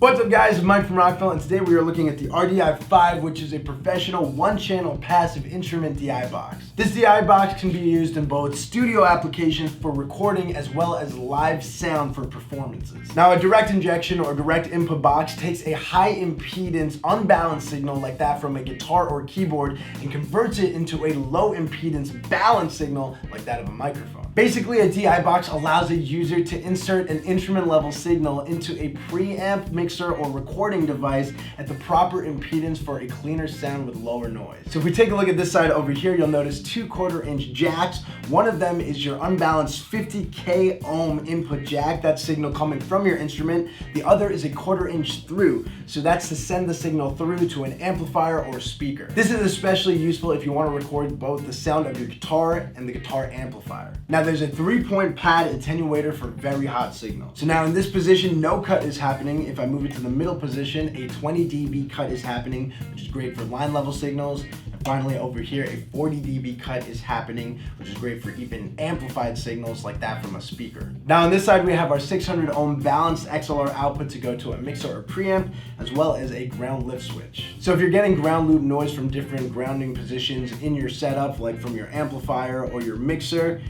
What's up guys, it's Mike from Rockville, and today we are looking at the RDI5, which is a professional one-channel passive instrument DI box. This DI box can be used in both studio applications for recording as well as live sound for performances. Now a direct injection or direct input box takes a high impedance unbalanced signal like that from a guitar or keyboard and converts it into a low impedance balanced signal like that of a microphone. Basically, a DI box allows a user to insert an instrument level signal into a preamp, mixer, or recording device at the proper impedance for a cleaner sound with lower noise. So if we take a look at this side over here, you'll notice 2 1/4-inch jacks. One of them is your unbalanced 50K ohm input jack, that signal coming from your instrument. The other is a 1/4-inch through, so that's to send the signal through to an amplifier or speaker. This is especially useful if you want to record both the sound of your guitar and the guitar amplifier. Now there's a 3-point pad attenuator for very hot signals. So now in this position, no cut is happening. If I move it to the middle position, a 20 dB cut is happening, which is great for line level signals. And finally over here, a 40 dB cut is happening, which is great for even amplified signals like that from a speaker. Now on this side, we have our 600 ohm balanced XLR output to go to a mixer or preamp, as well as a ground lift switch. So if you're getting ground loop noise from different grounding positions in your setup, like from your amplifier or your mixer,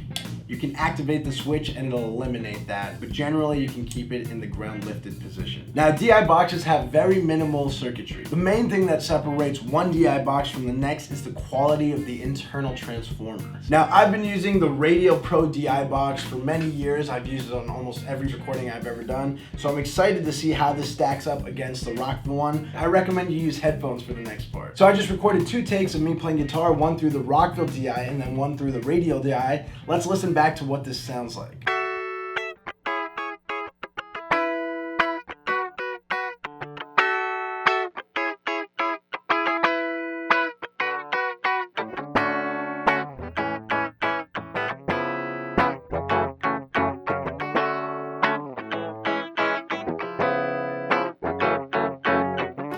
you can activate the switch and it'll eliminate that, but generally you can keep it in the ground lifted position. Now DI boxes have very minimal circuitry. The main thing that separates one DI box from the next is the quality of the internal transformers. Now I've been using the Radial ProDI box for many years. I've used it on almost every recording I've ever done, so I'm excited to see how this stacks up against the Rockville one. I recommend you use headphones for the next part. So I just recorded 2 takes of me playing guitar, one through the Rockville DI and then one through the Radial DI. Let's listen back to what this sounds like.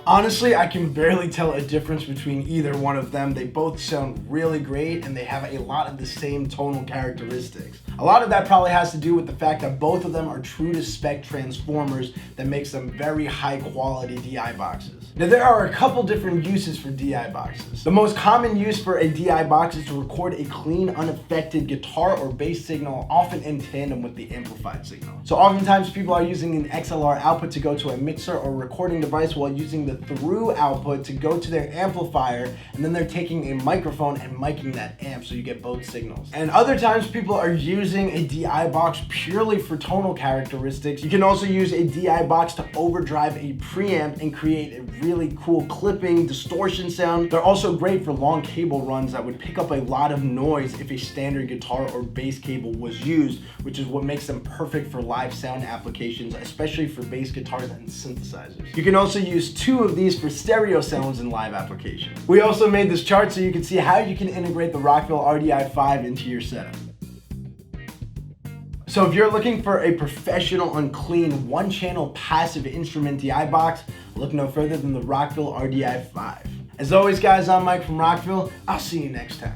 Honestly, I can barely tell a difference between either one of them. They both sound really great and they have a lot of the same tonal characteristics. A lot of that probably has to do with the fact that both of them are true to spec transformers that makes them very high quality DI boxes. Now there are a couple different uses for DI boxes. The most common use for a DI box is to record a clean, unaffected guitar or bass signal, often in tandem with the amplified signal. So oftentimes people are using an XLR output to go to a mixer or recording device while using the through output to go to their amplifier, and then they're taking a microphone and micing that amp so you get both signals. And other times people are using a DI box purely for tonal characteristics. You can also use a DI box to overdrive a preamp and create a really cool clipping, distortion sound. They're also great for long cable runs that would pick up a lot of noise if a standard guitar or bass cable was used, which is what makes them perfect for live sound applications, especially for bass guitars and synthesizers. You can also use 2 of these for stereo sounds in live applications. We also made this chart so you can see how you can integrate the Rockville RDI5 into your setup. So if you're looking for a professional, unclean, one-channel passive instrument DI box, look no further than the Rockville RDI5. As always guys, I'm Mike from Rockville. I'll see you next time.